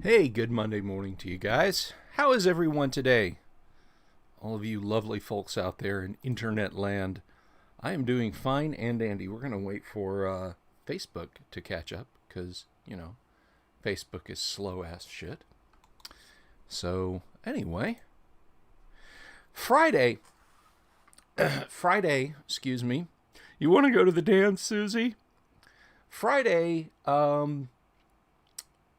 Hey, good Monday morning to you guys. How is everyone today? All of you lovely folks out there in internet land. I am doing fine and dandy. We're going to wait for Facebook to catch up because, Facebook is slow ass shit. So, anyway, Friday, excuse me. You want to go to the dance, Susie? Friday,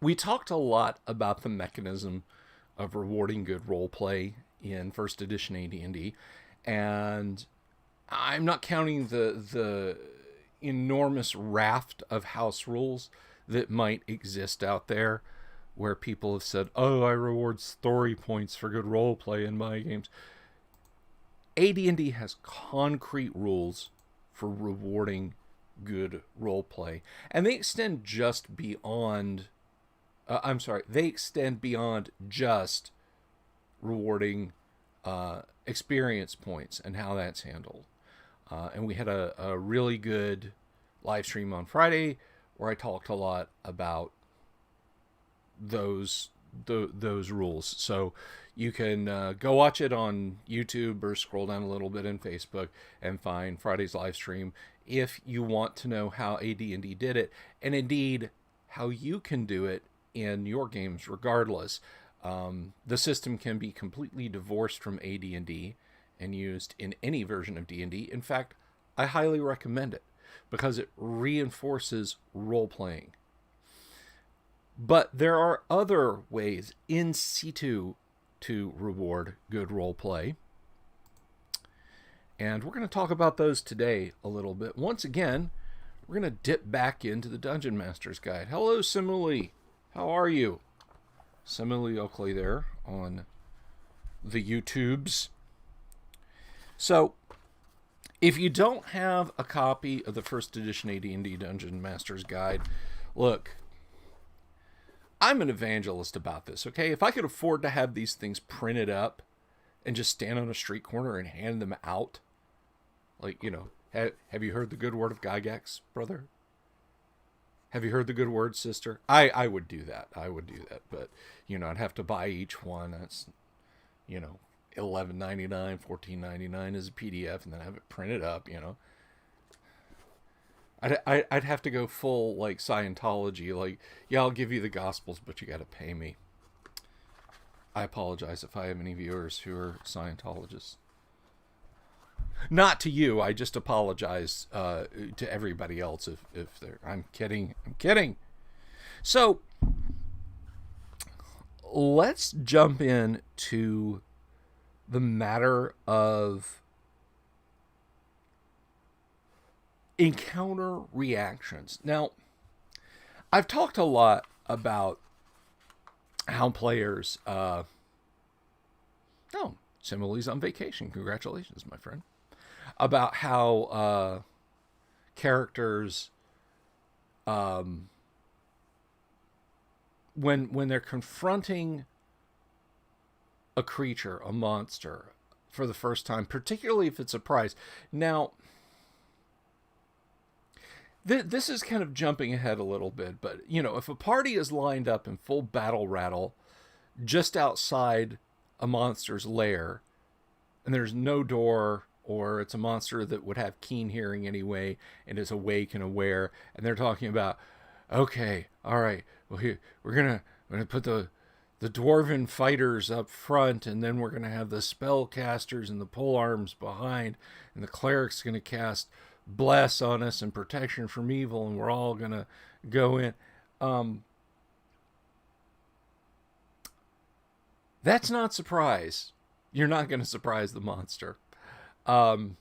we talked a lot about the mechanism of rewarding good role play in first edition AD&D, and I'm not counting the enormous raft of house rules that might exist out there where people have said, "Oh, I reward story points for good role play in my games." AD&D has concrete rules for rewarding good role play, and they extend just beyond they extend beyond just rewarding experience points and how that's handled. And we had a really good live stream on Friday where I talked a lot about those rules. So you can go watch it on YouTube or scroll down a little bit in Facebook and find Friday's live stream if you want to know how AD&D did it, and indeed how you can do it in your games regardless. The system can be completely divorced from AD&D and used in any version of D&D. In fact, I highly recommend it because it reinforces role-playing. But there are other ways in situ to reward good role-play. And we're going to talk about those today a little bit. Once again, we're going to dip back into the Dungeon Master's Guide. Hello, Simile. How are you? Simile Oakley there on the YouTubes. So, if you don't have a copy of the first edition AD&D Dungeon Master's Guide, look, I'm an evangelist about this, okay? If I could afford to have these things printed up and just stand on a street corner and hand them out, have you heard the good word of Gygax, brother? Have you heard the good word, sister? I would do that. But, I'd have to buy each one. That's, $11.99, $14.99 as a PDF, and then have it printed up, I'd have to go full, Scientology. I'll give you the Gospels, but you got to pay me. I apologize if I have any viewers who are Scientologists. Not to you. I just apologize to everybody else if they're... I'm kidding. So, let's jump in to the matter of encounter reactions. Now, I've talked a lot about how players... Simile's on vacation. Congratulations, my friend. About how characters, when they're confronting a creature, a monster, for the first time, particularly if it's a prize. Now, this is kind of jumping ahead a little bit, but, if a party is lined up in full battle rattle just outside a monster's lair, and there's no door, or it's a monster that would have keen hearing anyway and is awake and aware, and they're talking about, okay, all right, well, here we're gonna put the dwarven fighters up front, and then we're gonna have the spellcasters and the polearms behind, and the cleric's gonna cast bless on us and protection from evil, and we're all gonna go in. That's not surprise. You're not going to surprise the monster. But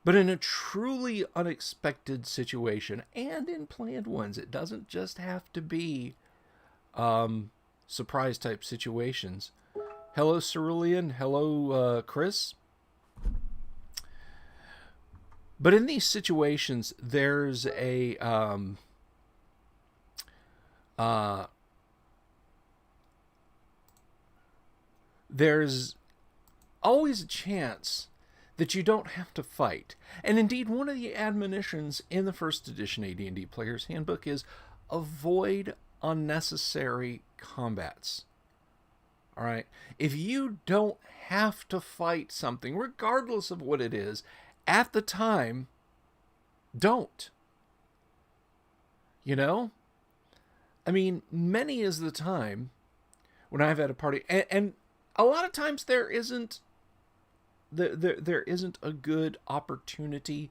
in a truly unexpected situation, and in planned ones, it doesn't just have to be surprise type situations. Hello, Cerulean. Hello, Chris. But in these situations, there's there's always a chance that you don't have to fight. And indeed, one of the admonitions in the first edition AD&D Player's Handbook is avoid unnecessary combats. All right? If you don't have to fight something, regardless of what it is, at the time, don't. You know? I mean, many is the time when I've had a party, and a lot of times there isn't a good opportunity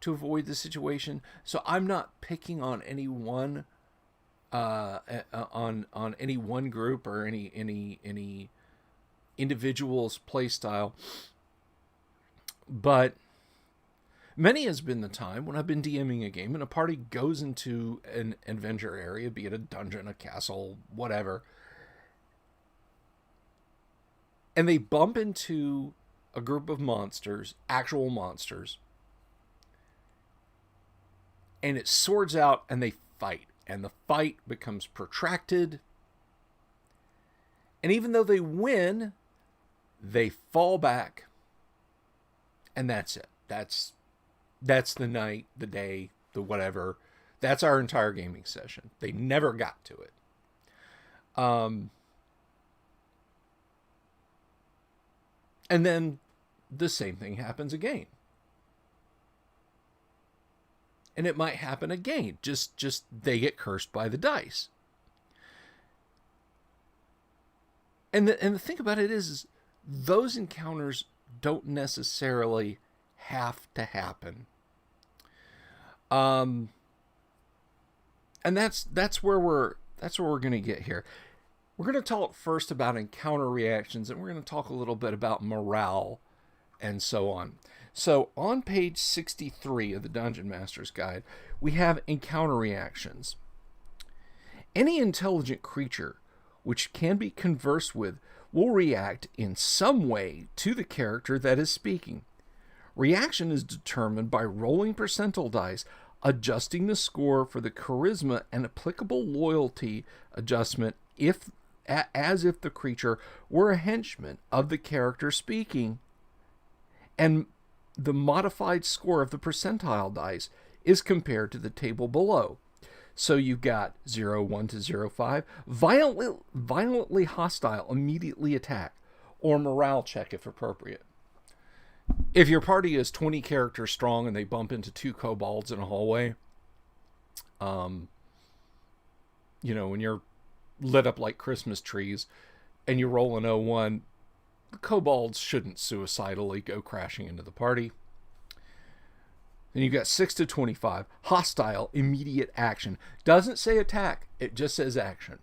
to avoid the situation. So I'm not picking on any one on any one group or any individual's play style, but many has been the time when I've been DMing a game and a party goes into an adventure area, be it a dungeon, a castle, whatever, and they bump into a group of monsters, actual monsters, and it swords out and they fight, and the fight becomes protracted, and even though they win, they fall back, and that's it. That's the night, the day, the whatever. That's our entire gaming session. They never got to it. And then the same thing happens again. And it might happen again. Just they get cursed by the dice. And the thing about it is those encounters don't necessarily have to happen. And that's where we're going to get here. We're going to talk first about encounter reactions, and we're going to talk a little bit about morale and so on. So on page 63 of the Dungeon Master's Guide, we have encounter reactions. Any intelligent creature which can be conversed with will react in some way to the character that is speaking. Reaction is determined by rolling percentile dice, adjusting the score for the charisma and applicable loyalty adjustment as if the creature were a henchman of the character speaking, and the modified score of the percentile dice is compared to the table below. So you've got 0, 1 to 0, 5, violently hostile, immediately attack, or morale check if appropriate. If your party is 20 characters strong and they bump into 2 kobolds in a hallway, when you're lit up like Christmas trees and you roll an 0-1, the kobolds shouldn't suicidally go crashing into the party. Then you've got 6 to 25, hostile, immediate action. Doesn't say attack, it just says action.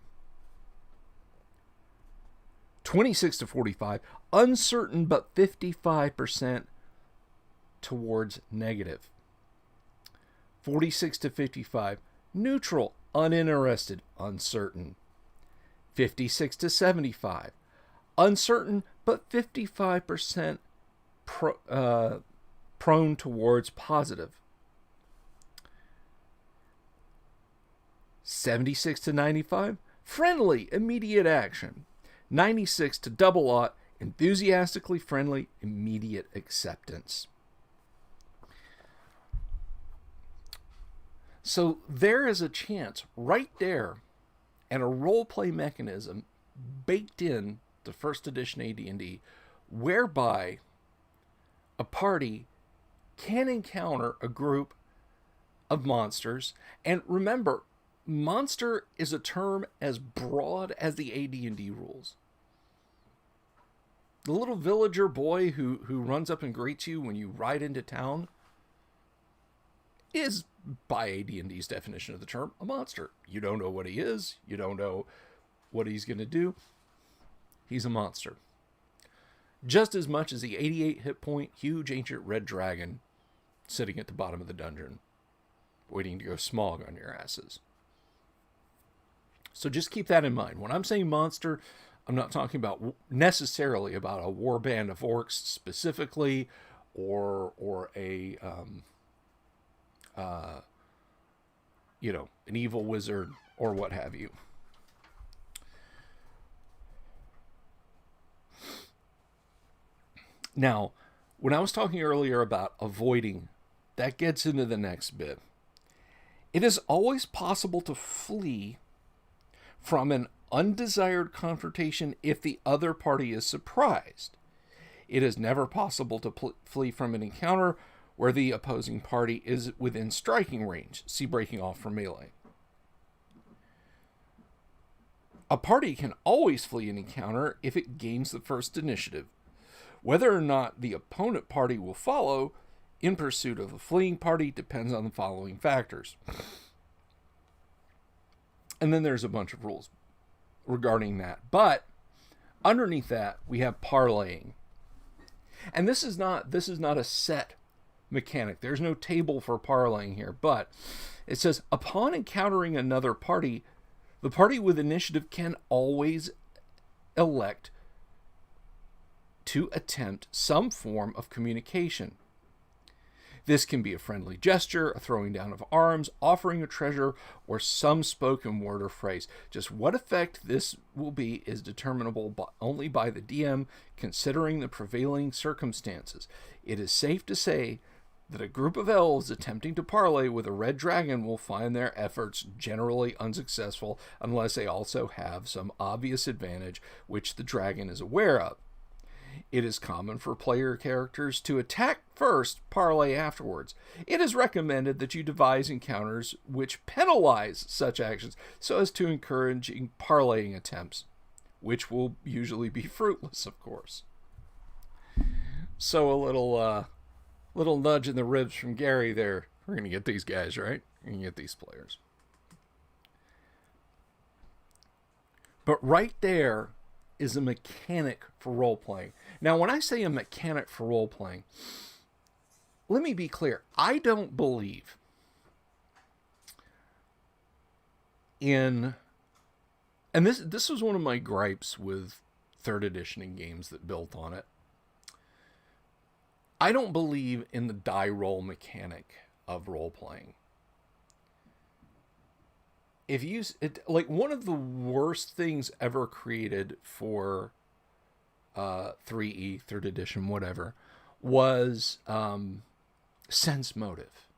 26 to 45, uncertain but 55% towards negative. 46 to 55, neutral, uninterested, uncertain. 56 to 75, uncertain but 55% prone towards positive. 76 to 95, friendly, immediate action. 96 to double aught, enthusiastically friendly, immediate acceptance. So there is a chance right there, and a roleplay mechanism baked in the first edition AD&D, whereby a party can encounter a group of monsters. And remember, monster is a term as broad as the AD&D rules. The little villager boy who runs up and greets you when you ride into town is, by AD&D's definition of the term, a monster. You don't know what he is. You don't know what he's going to do. He's a monster. Just as much as the 88 hit point, huge ancient red dragon sitting at the bottom of the dungeon, waiting to go smog on your asses. So just keep that in mind. When I'm saying monster, I'm not talking about necessarily about a war band of orcs specifically, or a an evil wizard or what have you. Now, when I was talking earlier about avoiding, that gets into the next bit. It is always possible to flee from an undesired confrontation if the other party is surprised. It is never possible to flee from an encounter where the opposing party is within striking range. See breaking off from melee. A party can always flee an encounter if it gains the first initiative. Whether or not the opponent party will follow in pursuit of a fleeing party depends on the following factors. And then there's a bunch of rules regarding that. But underneath that, we have parlaying. And this is not a set mechanic. There's no table for parlaying here, but it says upon encountering another party, the party with initiative can always elect to attempt some form of communication. This can be a friendly gesture, a throwing down of arms, offering a treasure, or some spoken word or phrase. Just what effect this will be is determinable only by the DM, considering the prevailing circumstances. It is safe to say that a group of elves attempting to parlay with a red dragon will find their efforts generally unsuccessful unless they also have some obvious advantage which the dragon is aware of. It is common for player characters to attack first, parlay afterwards. It is recommended that you devise encounters which penalize such actions so as to encourage parlaying attempts, which will usually be fruitless, of course. So a little nudge in the ribs from Gary there. We're going to get these guys, right? We're going to get these players. But right there is a mechanic for role-playing. Now, when I say a mechanic for role-playing, let me be clear. I don't believe in... And this was one of my gripes with 3rd edition and games that built on it. I don't believe in the die roll mechanic of role-playing. If you like, one of the worst things ever created for 3E, 3rd edition, whatever, was sense motive.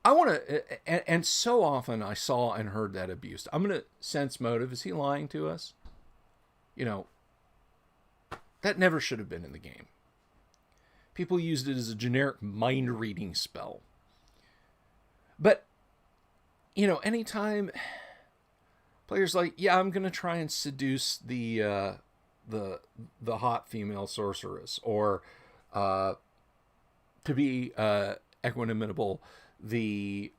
I want to, and so often I saw and heard that abused. I'm going to sense motive. Is he lying to us? You know, that never should have been in the game. People used it as a generic mind reading spell. But, you know, anytime players like, yeah, I'm going to try and seduce the hot female sorceress, or to be equanimable, the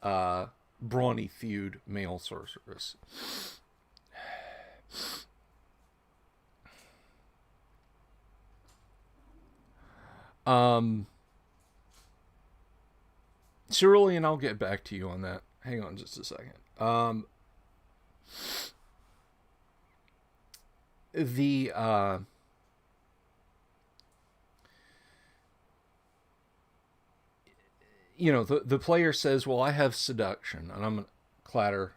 brawny thewed male sorceress. Cerulean, I'll get back to you on that. Hang on just a second. You know, the player says, well, I have seduction, and I'm going to clatter.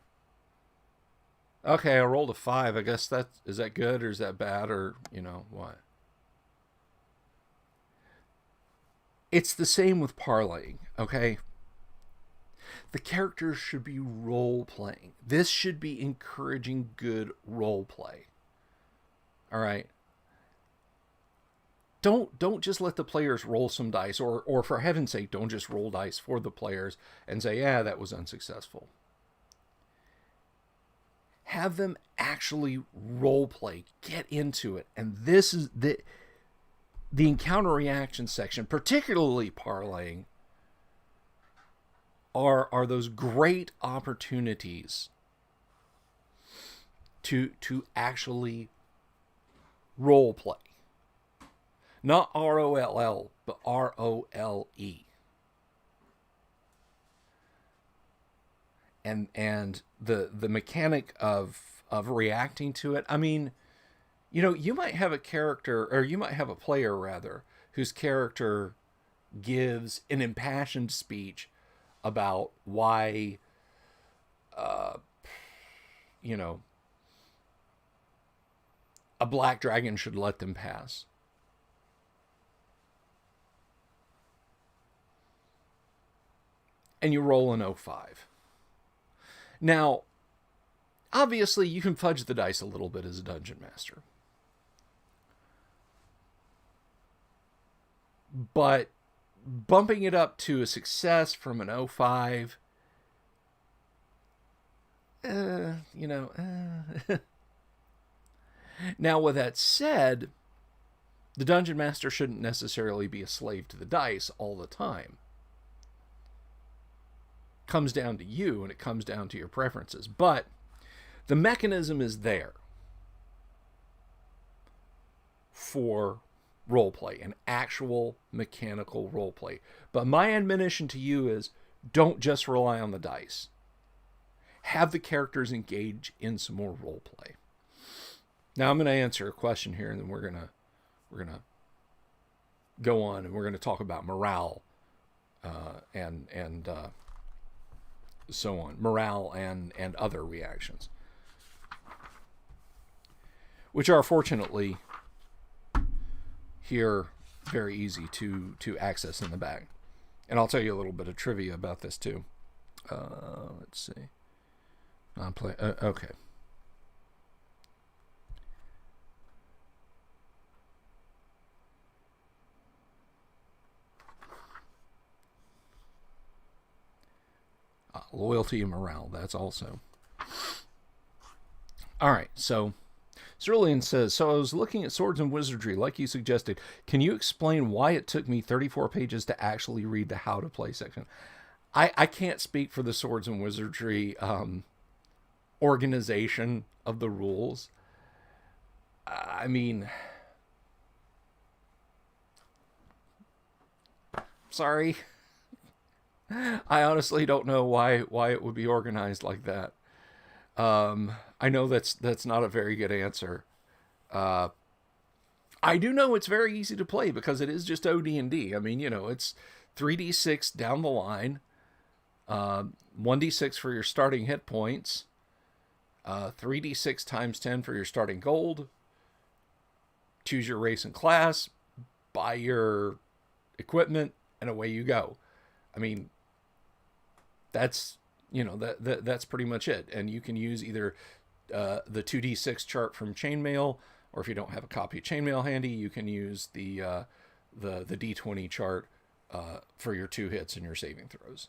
Okay, I rolled a 5. I guess is that good, or is that bad, or, you know, what? It's the same with parlaying, okay? The characters should be role-playing. This should be encouraging good role-play. All right? Don't just let the players roll some dice, or for heaven's sake, don't just roll dice for the players and say, yeah, that was unsuccessful. Have them actually role-play. Get into it. And this is the encounter reaction section, particularly parlaying, are those great opportunities to actually role play. Not ROLL, but ROLE. And the mechanic of reacting to it. I mean, you know, you might have a character, or you might have a player rather, whose character gives an impassioned speech about why, you know, a black dragon should let them pass. And you roll an 05. Now, Obviously, you can fudge the dice a little bit as a dungeon master. But bumping it up to a success from an 05, you know. Now, with that said, the dungeon master shouldn't necessarily be a slave to the dice all the time. It comes down to you, and it comes down to your preferences. But the mechanism is there for roleplay, an actual mechanical roleplay. But my admonition to you is, don't just rely on the dice. Have the characters engage in some more roleplay. Now I'm going to answer a question here, and then we're gonna go on, and we're going to talk about morale and so on, morale and other reactions, which are fortunately here very easy to access in the bag. And I'll tell you a little bit of trivia about this too. Let's see. Non-play. Okay. Loyalty and morale. That's also. All right. So Cerulean says, so I was looking at Swords and Wizardry, like you suggested. Can you explain why it took me 34 pages to actually read the how to play section? I can't speak for the Swords and Wizardry organization of the rules. I mean, sorry. I honestly don't know why it would be organized like that. I know that's not a very good answer. I do know it's very easy to play because it is just OD&D. I mean, you know, it's 3d6 down the line, 1d6 for your starting hit points, 3d6 times 10 for your starting gold. Choose your race and class, buy your equipment, and away you go. I mean, that's, you know, that's pretty much it. And you can use either the 2d6 chart from Chainmail, or if you don't have a copy of Chainmail handy, you can use the d20 chart for your 2 hits and your saving throws.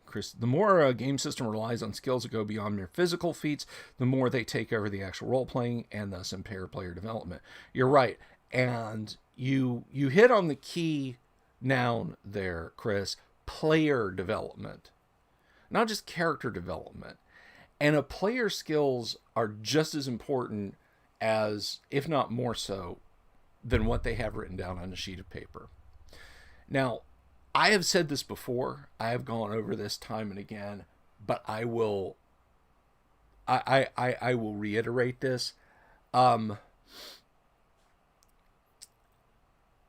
Chris, the more a game system relies on skills that go beyond mere physical feats, the more they take over the actual role-playing and thus impair player development. You're right. And you hit on the key noun there, Chris. Player development. Not just character development. And a player's skills are just as important as, if not more so, than what they have written down on a sheet of paper. Now, I have said this before. I have gone over this time and again, but I will reiterate this.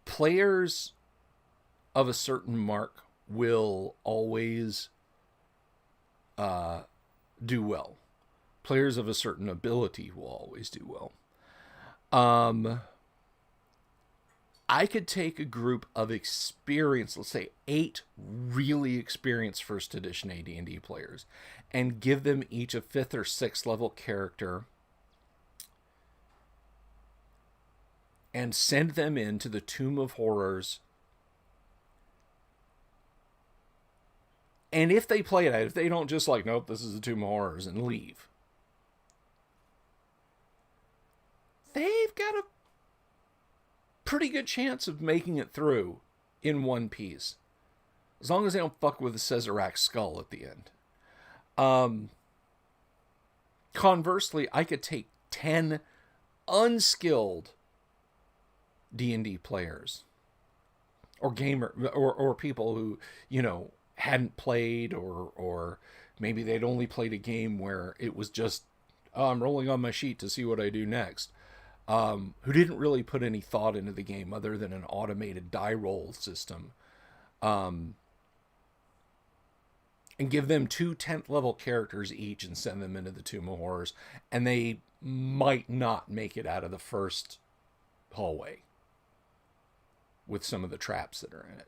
Players of a certain mark will always do well. Players of a certain ability will always do well. I could take a group of experienced, let's say 8 really experienced first edition AD&D players, and give them each a 5th or 6th level character and send them into the Tomb of Horrors. And if they play it, if they don't just like, nope, this is the Tomb of Horrors, and leave, they've got a pretty good chance of making it through in one piece, as long as they don't fuck with the Sazerac skull at the end. Conversely, I could take 10 unskilled D&D players or or people who, you know, hadn't played, or maybe they'd only played a game where it was just, oh, I'm rolling on my sheet to see what I do next. Who didn't really put any thought into the game other than an automated die roll system, and give them 2 10th level characters each and send them into the Tomb of Horrors, and they might not make it out of the first hallway with some of the traps that are in it.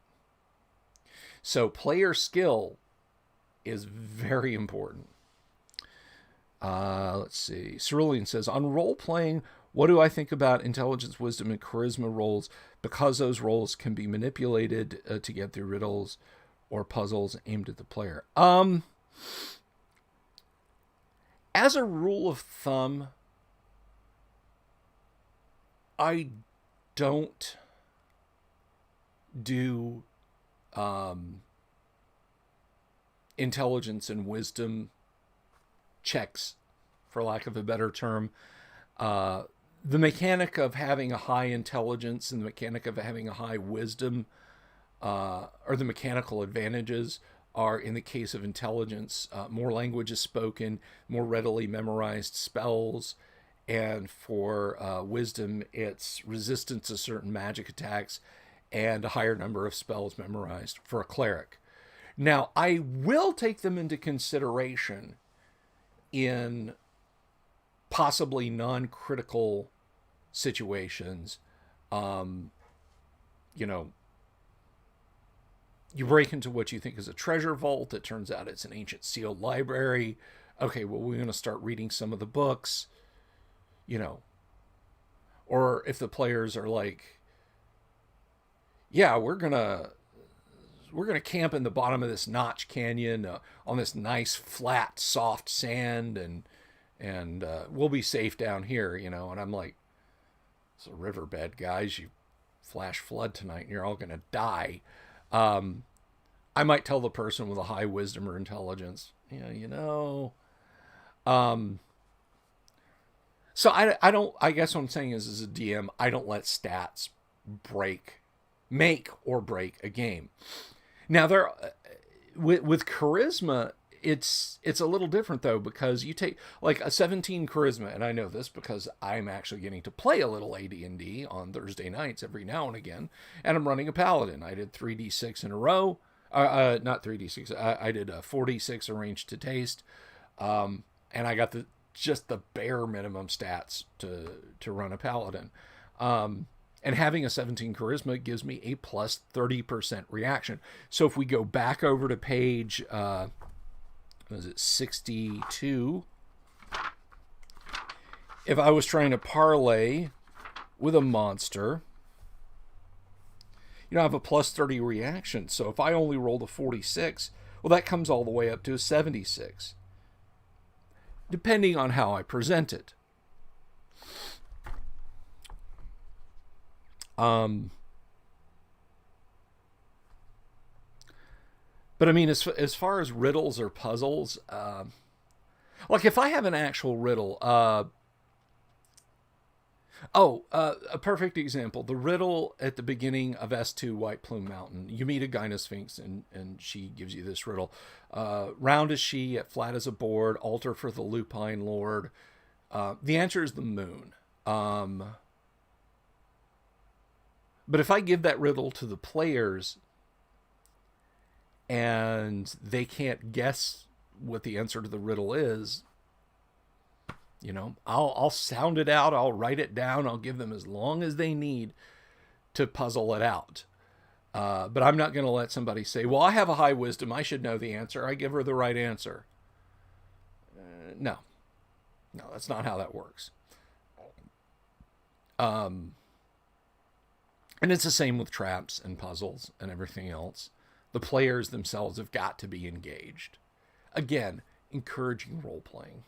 So player skill is very important. Let's see. Cerulean says, on role-playing, what do I think about intelligence, wisdom, and charisma rolls? Because those rolls can be manipulated to get through riddles or puzzles aimed at the player. As a rule of thumb, I don't do intelligence and wisdom checks, for lack of a better term. The mechanic of having a high intelligence and the mechanic of having a high wisdom, or the mechanical advantages, are, in the case of intelligence, more languages spoken, more readily memorized spells, and for wisdom, it's resistance to certain magic attacks and a higher number of spells memorized for a cleric. Now, I will take them into consideration in possibly non-critical situations. You break into what you think is a treasure vault. It turns out it's an ancient sealed library. Okay, well, we're going to start reading some of the books, Or if the players are like, yeah, we're going to camp in the bottom of this notch canyon on this nice, flat, soft sand, and we'll be safe down here, And I'm like, it's a riverbed, guys. You flash flood tonight and you're all going to die. I might tell the person with a high wisdom or intelligence, So I guess what I'm saying is, as a DM, I don't let stats make or break a game. Now, with charisma, it's a little different, though, because you take like a 17 charisma, and I know this because I'm actually getting to play a little AD&D on Thursday nights every now and again, and I'm running a paladin. I did 3d6 in a row. Not 3d6. I did a 4d6 arranged to taste, and I got just the bare minimum stats to run a paladin. And having a 17 charisma gives me a plus 30% reaction. So if we go back over to page, 62? If I was trying to parlay with a monster, I have a plus 30 reaction. So if I only rolled a 46, well, that comes all the way up to a 76, depending on how I present it. But I mean, as far as riddles or puzzles, like if I have an actual riddle, a perfect example, the riddle at the beginning of S2 White Plume Mountain. You meet a Gyna Sphinx and she gives you this riddle. Round is she, yet flat as a board, altar for the lupine lord. The answer is the moon. But if I give that riddle to the players and they can't guess what the answer to the riddle is, I'll sound it out. I'll write it down. I'll give them as long as they need to puzzle it out. But I'm not going to let somebody say, well, I have a high wisdom, I should know the answer. I give her the right answer. No, that's not how that works. And it's the same with traps and puzzles and everything else. The players themselves have got to be engaged. Again, encouraging role-playing.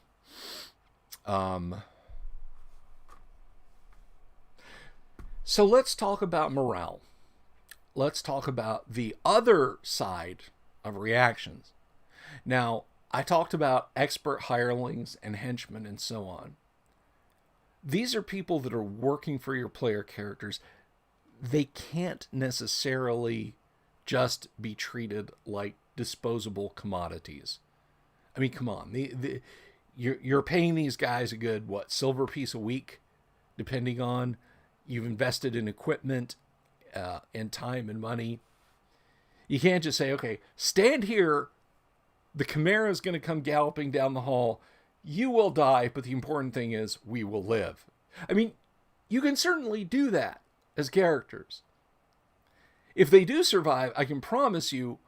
So let's talk about morale. Let's talk about the other side of reactions. Now, I talked about expert hirelings and henchmen and so on. These are people that are working for your player characters. They can't necessarily just be treated like disposable commodities. I mean, come on. You're paying these guys a good, silver piece a week, depending on, you've invested in equipment, and time and money. You can't just say, okay, stand here. The Chimera is going to come galloping down the hall. You will die, but the important thing is we will live. I mean, you can certainly do that as characters. If they do survive, I can promise you,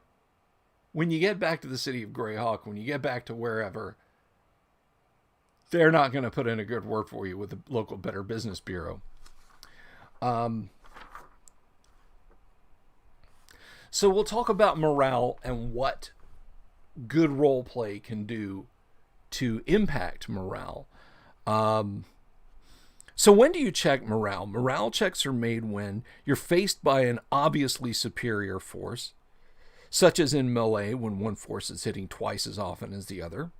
when you get back to the city of Greyhawk, when you get back to wherever, they're not going to put in a good word for you with the local Better Business Bureau. So we'll talk about morale and what good role play can do to impact morale. So when do you check morale? Morale checks are made when you're faced by an obviously superior force, such as in melee when one force is hitting twice as often as the other.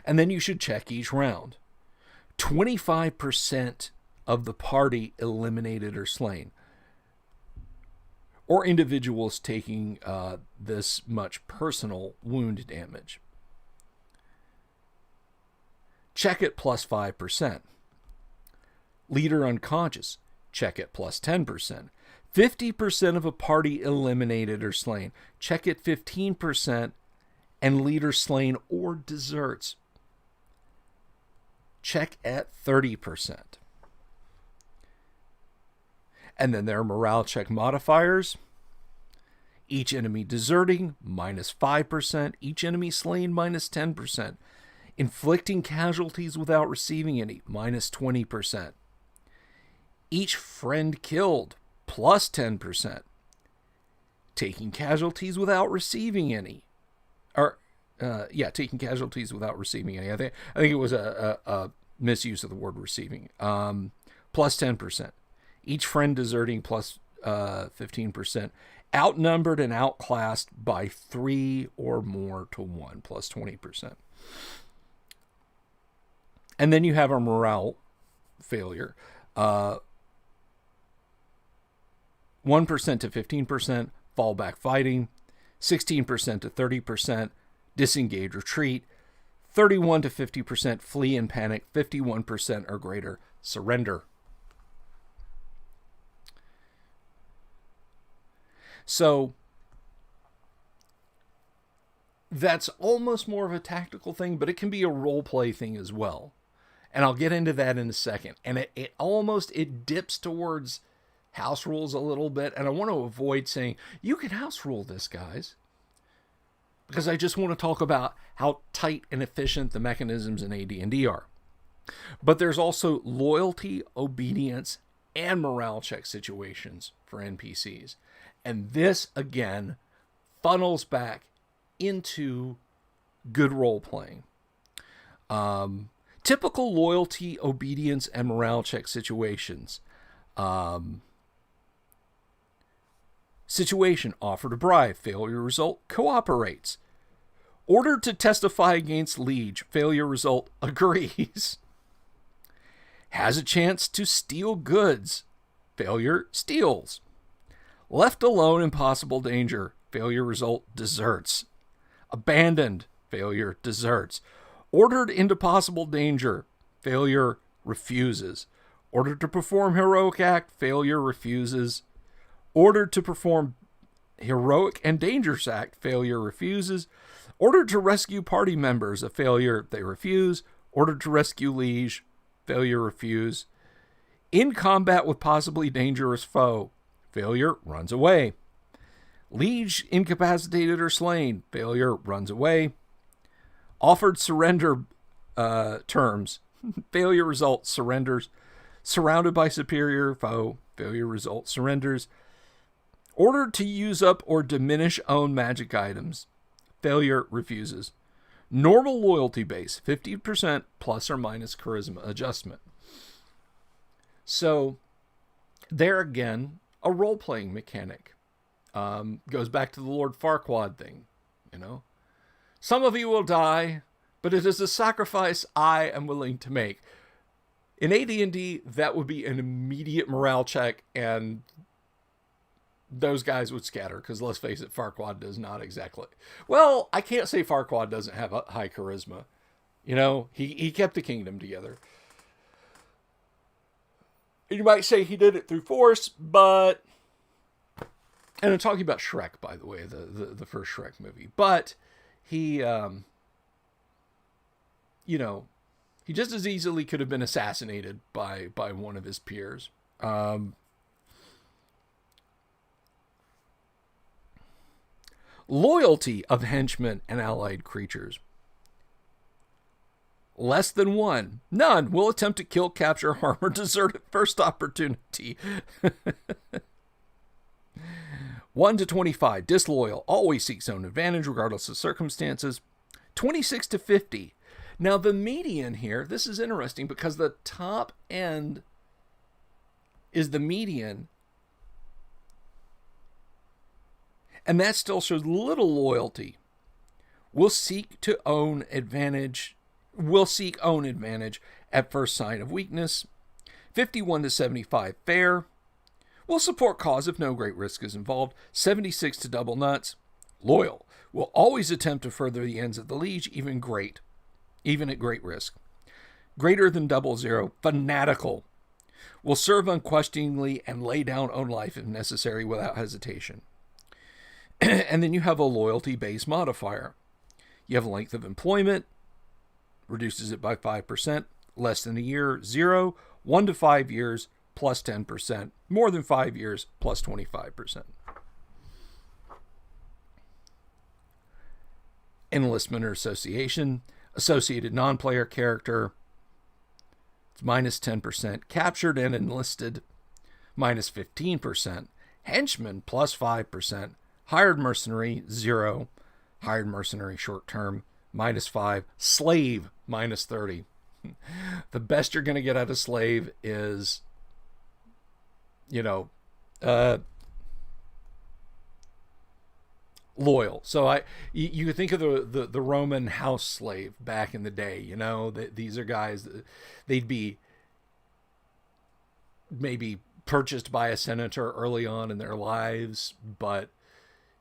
And then you should check each round. 25% of the party eliminated or slain, or individuals taking this much personal wound damage. Check it plus 5%. Leader unconscious, check it plus 10%. 50% of a party eliminated or slain, check it 15%. And leader slain or deserts, check at 30%. And then there are morale check modifiers. Each enemy deserting, minus 5%. Each enemy slain, minus 10%. Inflicting casualties without receiving any, minus 20%. Each friend killed, plus 10%. Taking casualties without receiving any. Taking casualties without receiving any. I think it was a misuse of the word receiving. Plus 10%. Each friend deserting, plus 15%. Outnumbered and outclassed by 3 or more to 1, plus 20%. And then you have a morale failure. 1% to 15%, fallback fighting. 16% to 30%, disengage retreat. 31 to 50%, flee and panic. 51% or greater, surrender. So that's almost more of a tactical thing, but it can be a role play thing as well. And I'll get into that in a second. And it dips towards house rules a little bit. And I want to avoid saying, you can house rule this, guys. Because I just want to talk about how tight and efficient the mechanisms in AD&D are. But there's also loyalty, obedience, and morale check situations for NPCs. And this, again, funnels back into good role-playing. Typical loyalty, obedience, and morale check situations. Situation, offered a bribe. Failure result, cooperates. Ordered to testify against liege. Failure result, agrees. Has a chance to steal goods. Failure, steals. Left alone in possible danger. Failure result, deserts. Abandoned. Failure, deserts. Ordered into possible danger. Failure, refuses. Ordered to perform heroic act. Failure, refuses. Ordered to perform heroic and dangerous act. Failure, refuses. Ordered to rescue party members. A failure, they refuse. Ordered to rescue liege. Failure, refuse. In combat with possibly dangerous foe. Failure, runs away. Liege, incapacitated or slain. Failure, runs away. Offered surrender terms. Failure result, surrenders. Surrounded by superior foe. Failure result, surrenders. Ordered to use up or diminish own magic items. Failure, refuses. Normal loyalty base, 50% plus or minus charisma adjustment. So, there again, a role-playing mechanic. Goes back to the Lord Farquaad thing, you know. Some of you will die, but it is a sacrifice I am willing to make. In AD&D, that would be an immediate morale check, and those guys would scatter, because let's face it, Farquaad does not exactly. Well, I can't say Farquaad doesn't have a high charisma. You know, he kept the kingdom together. You might say he did it through force, but... And I'm talking about Shrek, by the way, the first Shrek movie. But he, he just as easily could have been assassinated by one of his peers. Loyalty of henchmen and allied creatures. Less than 1. None will attempt to kill, capture, harm, or desert at first opportunity. 1 to 25. Disloyal. Always seeks own advantage regardless of circumstances. 26 to 50. Now the median here, this is interesting because the top end is the median. And that still shows little loyalty. Will seek own advantage at first sign of weakness. 51 to 75, fair. Will support cause if no great risk is involved. 76 to double nuts, loyal. Will always attempt to further the ends of the liege, even at great risk. Greater than 00, fanatical. Will serve unquestioningly and lay down own life if necessary without hesitation. And then you have a loyalty-based modifier. You have length of employment, reduces it by 5%, less than a year, 0, 1 to 5 years, plus 10%, more than 5 years, plus 25%. Enlistment or association, associated non-player character, it's minus 10%, captured and enlisted, minus 15%, henchman, plus 5%, hired mercenary, 0, hired mercenary short term, minus 5, slave, minus 30. The best you're going to get out of slave is, loyal. So you think of the Roman house slave back in the day, these are guys, they'd be maybe purchased by a senator early on in their lives, but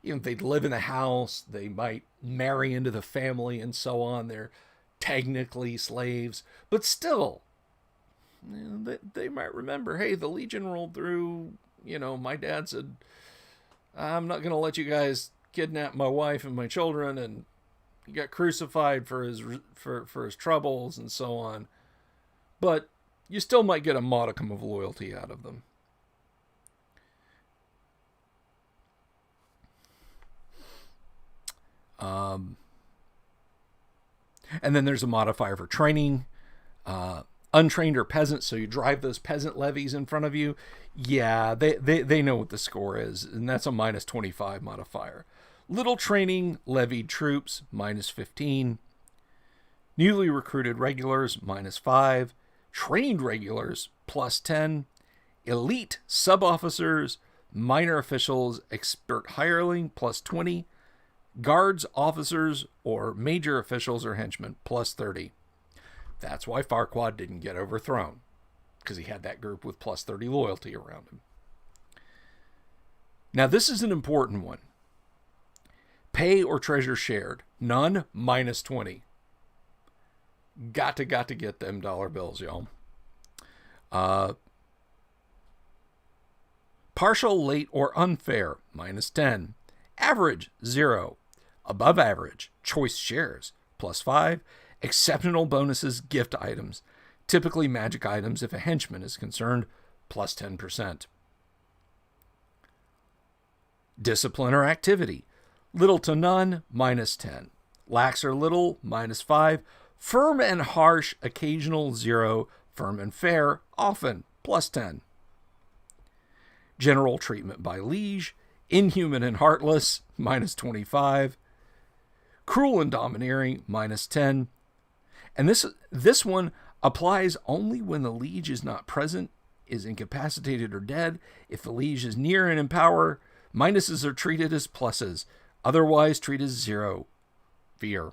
they'd live in the house, they might marry into the family and so on. They're technically slaves, but still, they might remember, hey, the Legion rolled through, my dad said, I'm not going to let you guys kidnap my wife and my children, and he got crucified for his troubles and so on. But you still might get a modicum of loyalty out of them. And then there's a modifier for training. Untrained or peasant, so you drive those peasant levies in front of you. Yeah, they know what the score is, and that's a minus 25 modifier. Little training, levied troops, minus 15. Newly recruited regulars, minus 5. Trained regulars, plus 10. Elite sub-officers, minor officials, expert hireling, plus 20. Guards, officers, or major officials or henchmen, plus 30. That's why Farquaad didn't get overthrown, because he had that group with plus 30 loyalty around him. Now, this is an important one. Pay or treasure shared. None, minus 20. Got to get them dollar bills, y'all. Partial, late, or unfair, minus 10. Average, 0. Above average, choice shares, plus 5. Exceptional bonuses, gift items, typically magic items if a henchman is concerned, plus 10%. Discipline or activity, little to none, minus 10. Lax or little, minus 5. Firm and harsh, occasional, 0. Firm and fair, often, plus 10. General treatment by liege, inhuman and heartless, minus 25. Cruel and domineering, minus 10. And this one applies only when the liege is not present, is incapacitated or dead. If the liege is near and in power, minuses are treated as pluses. Otherwise, treat as 0. Fear.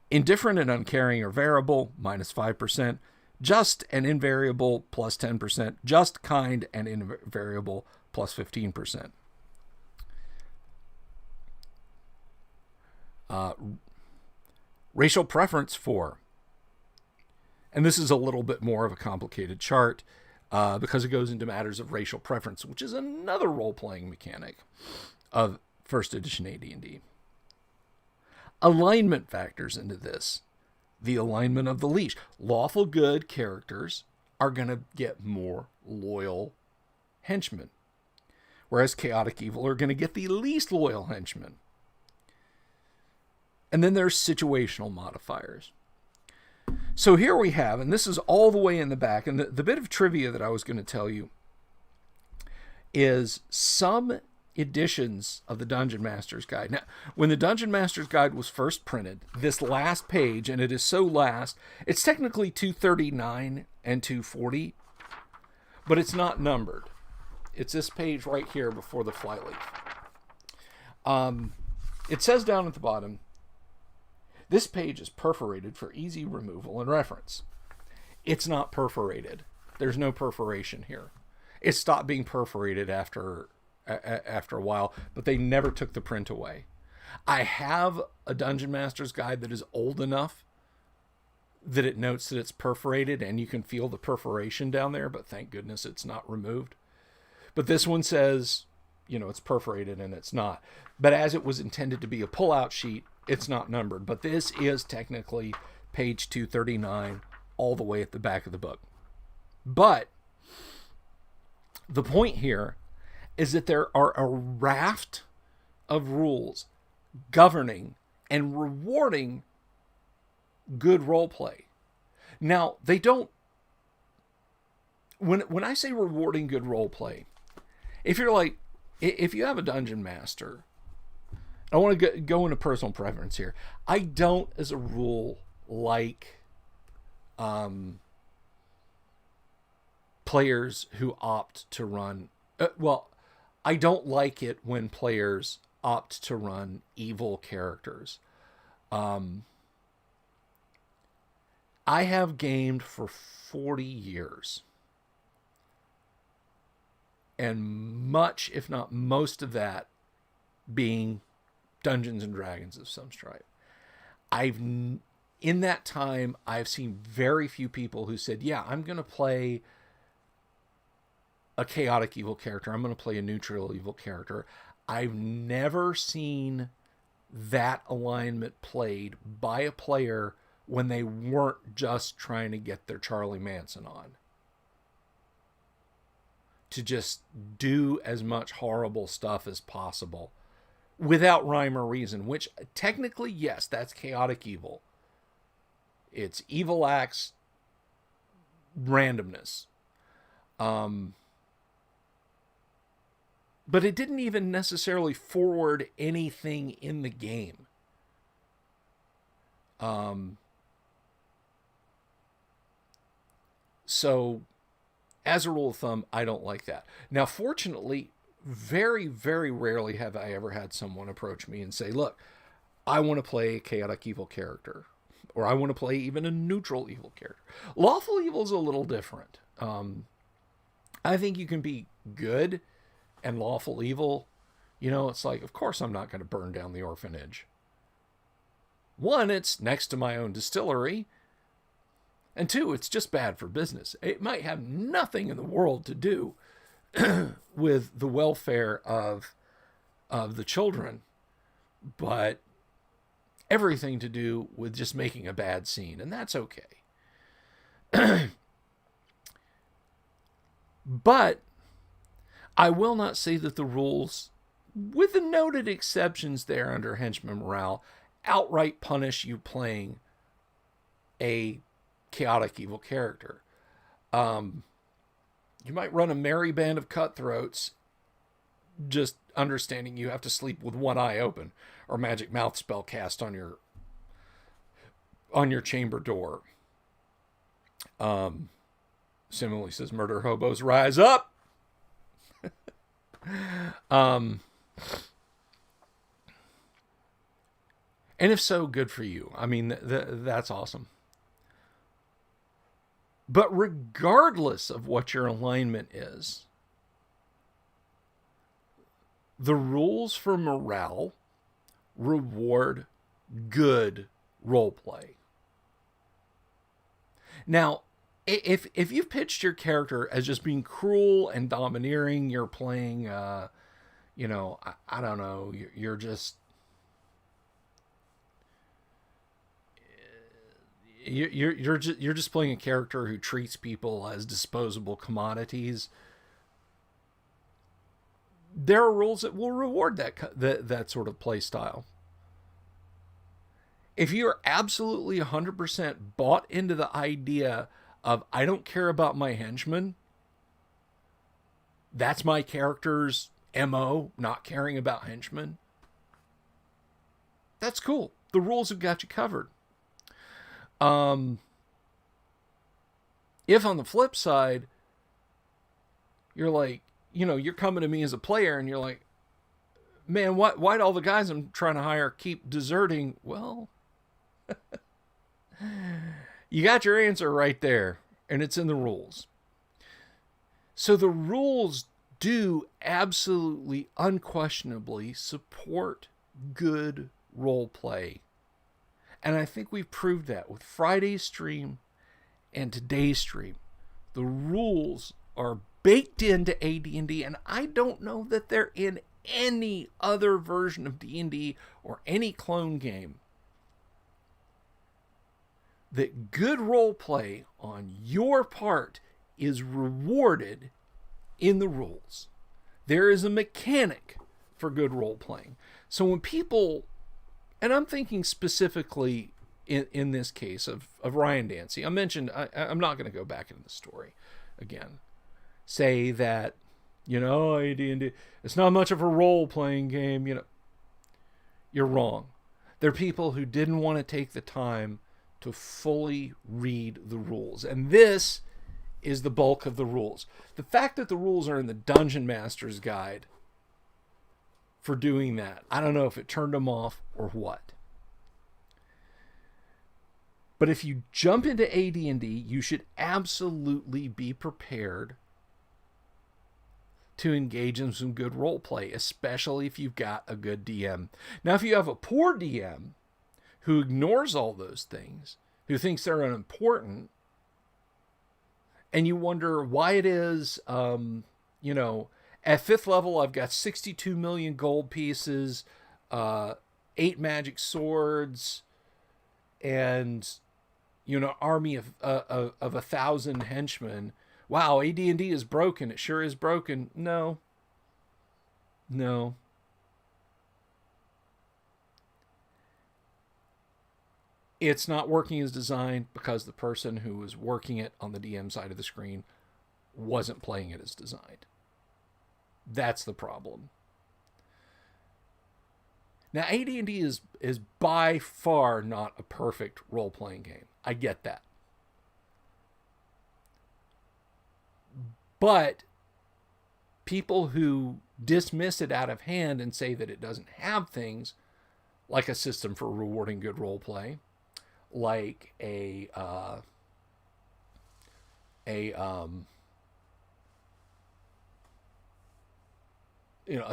Indifferent and uncaring or variable, minus 5%. Just and invariable, plus 10%. Just, kind, and invariable, plus 15%. Racial preference 4. And this is a little bit more of a complicated chart because it goes into matters of racial preference, which is another role-playing mechanic of first edition AD&D. Alignment factors into this. The alignment of the leash. Lawful good characters are going to get more loyal henchmen, whereas chaotic evil are going to get the least loyal henchmen. And then there's situational modifiers. So here we have, and this is all the way in the back, and the bit of trivia that I was going to tell you is some editions of the Dungeon Master's Guide. Now, when the Dungeon Master's Guide was first printed, this last page, and it is so last, it's technically 239 and 240, but it's not numbered. It's this page right here before the flyleaf. It says down at the bottom, this page is perforated for easy removal and reference. It's not perforated. There's no perforation here. It stopped being perforated after a while, but they never took the print away. I have a Dungeon Master's Guide that is old enough that it notes that it's perforated, and you can feel the perforation down there, but thank goodness it's not removed. But this one says, you know, it's perforated, and it's not. But as it was intended to be a pull-out sheet, it's not numbered. But this is technically page 239 all the way at the back of the book. But the point here is that there are a raft of rules governing and rewarding good role play. Now, they don't, when I say rewarding good role play, if you're like, if you have a dungeon master, I want to go into personal preference here. I don't, as a rule, like players who opt to run, I don't like it when players opt to run evil characters. I have gamed for 40 years. And much, if not most of that, being Dungeons and Dragons of some stripe. In that time, I've seen very few people who said, yeah, I'm going to play a chaotic evil character. I'm going to play a neutral evil character. I've never seen that alignment played by a player when they weren't just trying to get their Charlie Manson on. To just do as much horrible stuff as possible without rhyme or reason, which technically, yes, that's chaotic evil. It's evil acts, randomness. But it didn't even necessarily forward anything in the game. So, as a rule of thumb, I don't like that. Now, fortunately, very, very rarely have I ever had someone approach me and say, look, I want to play a chaotic evil character, or I want to play even a neutral evil character. Lawful evil is a little different. I think you can be good and lawful evil. You know, it's like, of course I'm not going to burn down the orphanage. One, it's next to my own distillery. And two, it's just bad for business. It might have nothing in the world to do with the welfare of the children, but everything to do with just making a bad scene, and that's okay. But I will not say that the rules, with the noted exceptions there under henchman morale, outright punish you playing a chaotic evil character. You might run a merry band of cutthroats, just understanding you have to sleep with one eye open, or magic mouth spell cast on your chamber door. Similarly says, murder hobos rise up. And if so, good for you. I mean, that's awesome. But regardless of what your alignment is, the rules for morale reward good roleplay. Now, if you've pitched your character as just being cruel and domineering, you're playing, I don't know, you're just... You're just playing a character who treats people as disposable commodities. There are rules that will reward that sort of play style. If you're absolutely 100% bought into the idea of, I don't care about my henchmen, that's my character's MO, not caring about henchmen, that's cool. The rules have got you covered. If on the flip side, you're like, you're coming to me as a player and you're like, man, why'd all the guys I'm trying to hire keep deserting? Well, you got your answer right there, and it's in the rules. So the rules do absolutely, unquestionably support good role play. And I think we've proved that with Friday's stream and today's stream. The rules are baked into AD&D, and I don't know that they're in any other version of D&D or any clone game. That good role play on your part is rewarded in the rules. There is a mechanic for good role playing. So when people, and I'm thinking specifically in this case of Ryan Dancy, I'm not going to go back into the story again, say that, AD&D, it's not much of a role-playing game, you're wrong. There are people who didn't want to take the time to fully read the rules. And this is the bulk of the rules. The fact that the rules are in the Dungeon Master's Guide for doing that, I don't know if it turned them off or what. But if you jump into AD&D, you should absolutely be prepared to engage in some good role play, especially if you've got a good DM. Now, if you have a poor DM who ignores all those things, who thinks they're unimportant, and you wonder why it is, at 5th level, I've got 62 million gold pieces, 8 magic swords, and, army of 1,000 henchmen. Wow, AD&D is broken. It sure is broken. No. It's not working as designed because the person who was working it on the DM side of the screen wasn't playing it as designed. That's the problem. Now, AD&D is by far not a perfect role-playing game. I get that. But people who dismiss it out of hand and say that it doesn't have things like a system for rewarding good role play, like a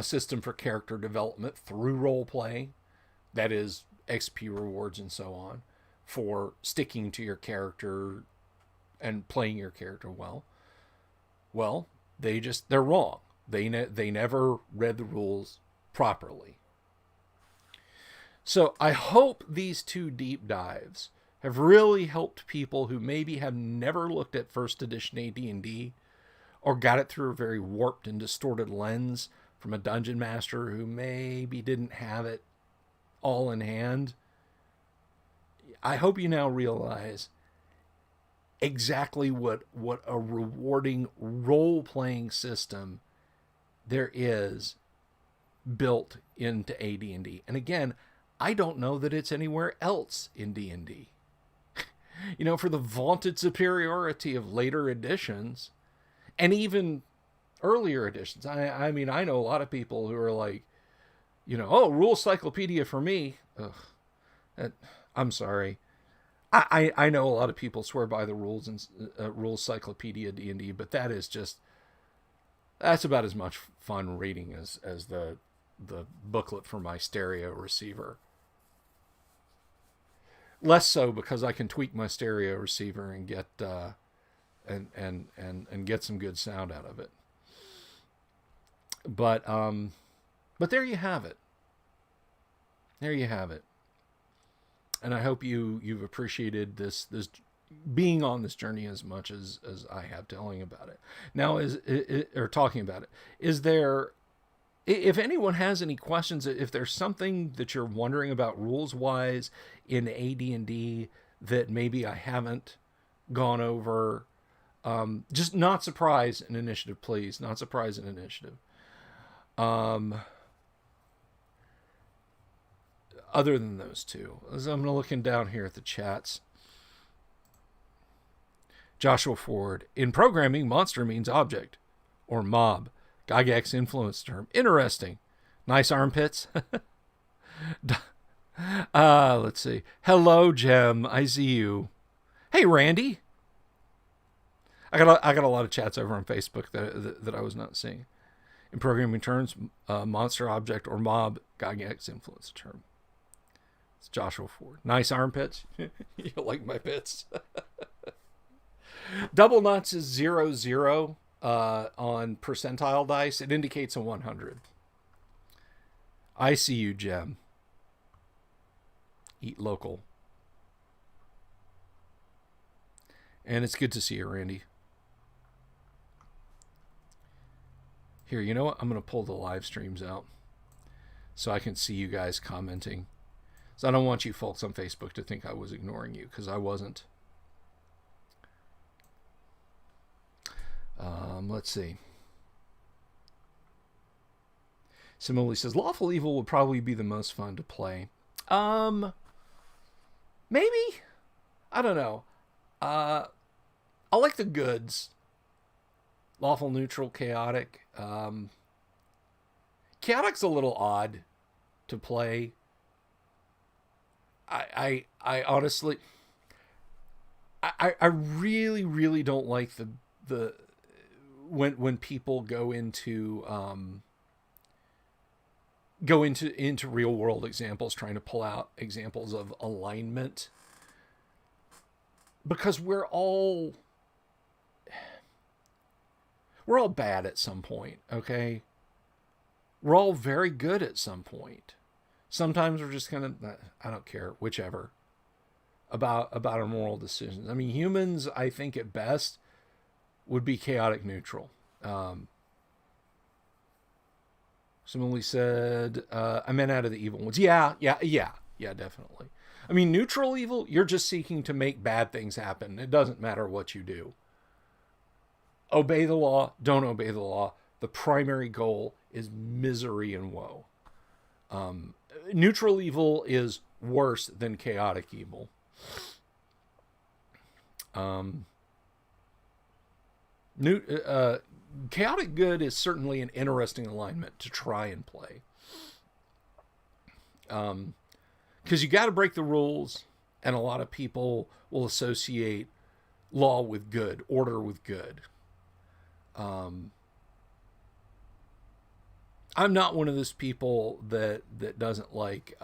system for character development through role play, that is XP rewards and so on, for sticking to your character and playing your character well. Well, they're wrong. They never read the rules properly. So I hope these 2 deep dives have really helped people who maybe have never looked at first edition AD&D or got it through a very warped and distorted lens from a dungeon master who maybe didn't have it all in hand. I hope you now realize exactly what a rewarding role-playing system there is built into AD&D. And again, I don't know that it's anywhere else in D&D. For the vaunted superiority of later editions, and even earlier editions. I know a lot of people who are like, rule cyclopedia for me. Ugh, I'm sorry. I know a lot of people swear by the rules and rules cyclopedia D&D, but that's about as much fun reading as the booklet for my stereo receiver. Less so because I can tweak my stereo receiver and get and get some good sound out of it. But there you have it. There you have it. And I hope you've appreciated this being on this journey as much as I have telling about it. Now, talking about it. Is there If anyone has any questions, if there's something that you're wondering about rules-wise in AD&D that maybe I haven't gone over, just not surprise an initiative, please. Not surprise an initiative. Other than those two, as I'm looking down here at the chats. Joshua Ford, in programming, monster means object or mob. Gygax influence term. Interesting. Nice armpits. Let's see. Hello, Jem. I see you. Hey, Randy. I got a lot of chats over on Facebook that I was not seeing. In programming terms, monster, object, or mob. Gygax influence term. It's Joshua Ford. Nice armpits. You like my pits. Double nuts is 0, on percentile dice. It indicates a 100. I see you, Jem. Eat local. And it's good to see you, Randy. Here, you know what? I'm going to pull the live streams out so I can see you guys commenting. So I don't want you folks on Facebook to think I was ignoring you, because I wasn't. Let's see. Simile says, Lawful Evil would probably be the most fun to play. Maybe? I don't know. I like the goods. Lawful, neutral, chaotic. Chaotic's a little odd to play. I honestly... I really, really don't like the when people go into real world examples, trying to pull out examples of alignment, because we're all bad at some point. Okay, we're all very good at some point. Sometimes we're just kind of, I don't care, whichever, about our moral decisions. I mean, humans, I think at best would be chaotic neutral. Somebody said, I meant out of the evil ones. Yeah, definitely. I mean, neutral evil, you're just seeking to make bad things happen. It doesn't matter what you do. Obey the law, don't obey the law. The primary goal is misery and woe. Neutral evil is worse than chaotic evil. Chaotic good is certainly an interesting alignment to try and play. Because you got to break the rules, and a lot of people will associate law with good, order with good. I'm not one of those people that doesn't like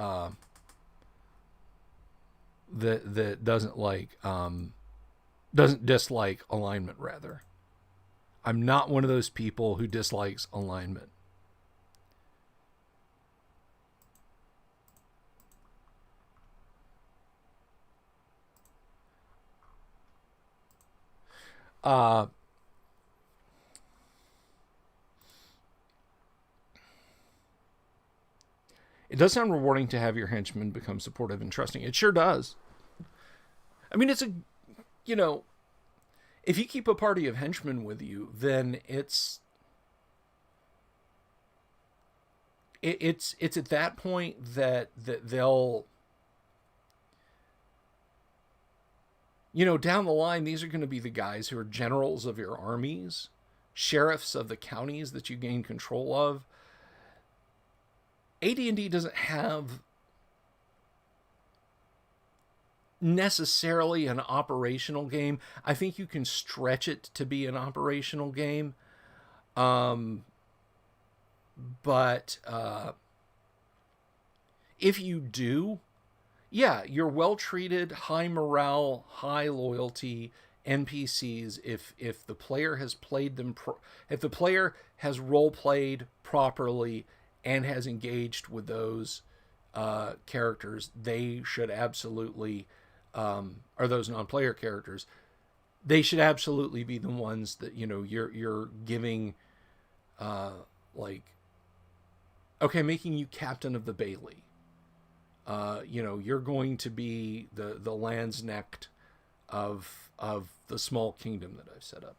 doesn't dislike alignment, rather. I'm not one of those people who dislikes alignment. It does sound rewarding to have your henchmen become supportive and trusting. It sure does. I mean, it's if you keep a party of henchmen with you, then it's at that point that they'll, down the line, these are going to be the guys who are generals of your armies, sheriffs of the counties that you gain control of. AD&D doesn't have necessarily an operational game. I think you can stretch it to be an operational game. But if you do, yeah, you're well treated, high morale, high loyalty NPCs. If the player has played them, if the player has role played properly and has engaged with those characters, they should absolutely, or those non-player characters, they should absolutely be the ones that you're giving like okay, making you captain of the Bailey. You're going to be the landsnecht of the small kingdom that I've set up.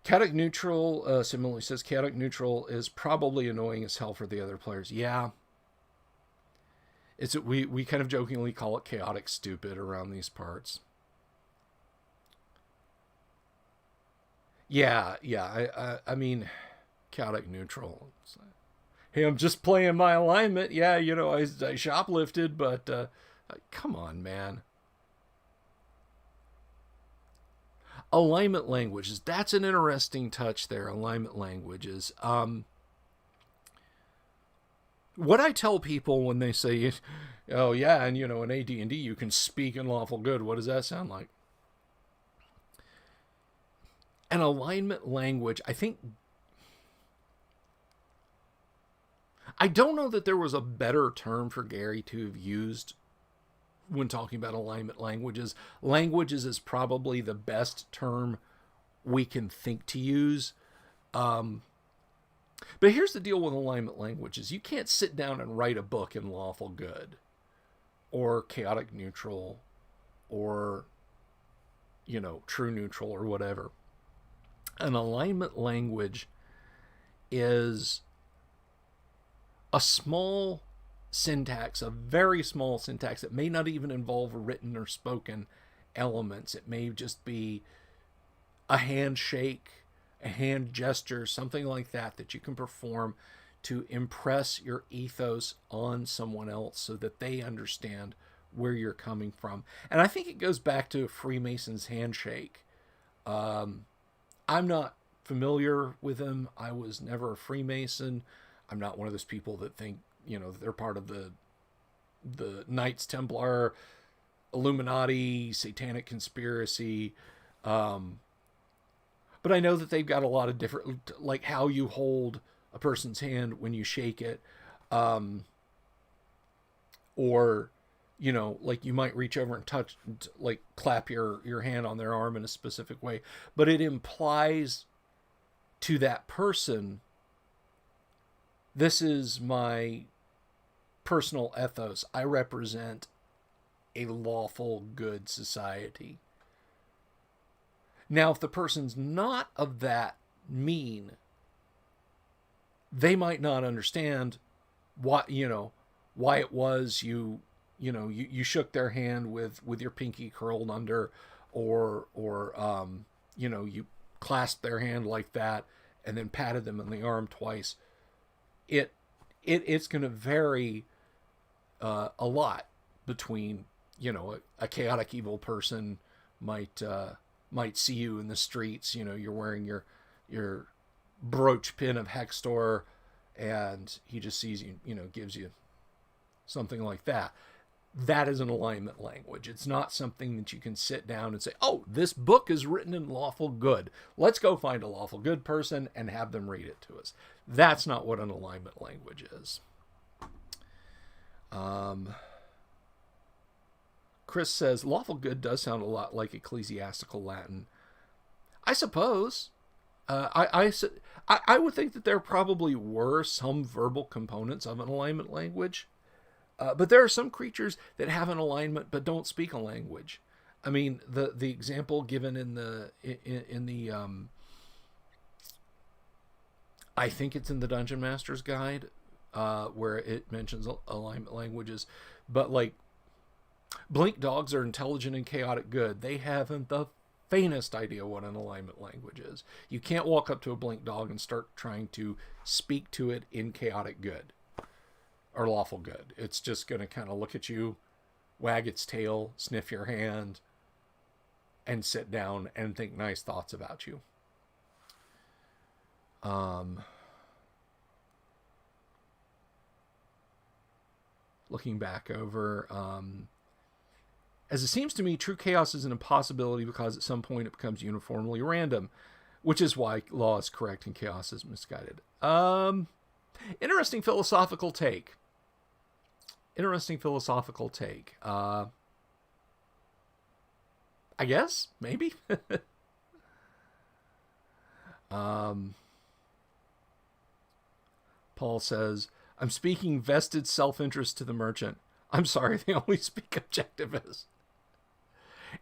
Chaotic neutral similarly says chaotic neutral is probably annoying as hell for the other players. Yeah, we kind of jokingly call it chaotic stupid around these parts. Yeah. I mean, chaotic neutral. Hey, I'm just playing my alignment. Yeah, I shoplifted, but come on, man. Alignment languages. That's an interesting touch there. Alignment languages. What I tell people when they say, "Oh yeah," and in AD&D you can speak in lawful good. What does that sound like? An alignment language. I don't know that there was a better term for Gary to have used when talking about alignment languages. Languages is probably the best term we can think to use. But here's the deal with alignment languages. You can't sit down and write a book in lawful good or chaotic neutral or, true neutral or whatever. An alignment language is a small syntax, a very small syntax. It may not even involve written or spoken elements. It may just be a handshake, a hand gesture, something like that you can perform to impress your ethos on someone else so that they understand where you're coming from. And I think it goes back to a Freemason's handshake. I'm not familiar with them. I was never a Freemason. I'm not one of those people that think, they're part of the Knights Templar, Illuminati, satanic conspiracy. But I know that they've got a lot of different, like how you hold a person's hand when you shake it. Or, like you might reach over and touch, like clap your hand on their arm in a specific way. But it implies to that person, this is my personal ethos. I represent a lawful good society. Now, if the person's not of that mean, they might not understand why it was you shook their hand with your pinky curled under, or you clasped their hand like that and then patted them on the arm twice. It's going to vary a lot between, a chaotic evil person might see you in the streets. You're wearing your brooch pin of Hextor, and he just sees you, gives you something like that. That is an alignment language. It's not something that you can sit down and say, oh, this book is written in lawful good. Let's go find a lawful good person and have them read it to us. That's not what an alignment language is. Chris says, lawful good does sound a lot like ecclesiastical Latin. I suppose. I would think that there probably were some verbal components of an alignment language. But there are some creatures that have an alignment but don't speak a language. I mean, the example given in the I think it's in the Dungeon Master's Guide, where it mentions alignment languages, but like blink dogs are intelligent and chaotic good. They haven't the faintest idea what an alignment language is. You can't walk up to a blink dog and start trying to speak to it in chaotic good or lawful good. It's just going to kind of look at you, wag its tail, sniff your hand, and sit down and think nice thoughts about you. Looking back over, as it seems to me, true chaos is an impossibility because at some point it becomes uniformly random, which is why law is correct and chaos is misguided. Interesting philosophical take. I guess, maybe. Paul says, I'm speaking vested self-interest to the merchant. I'm sorry, they only speak objectivist.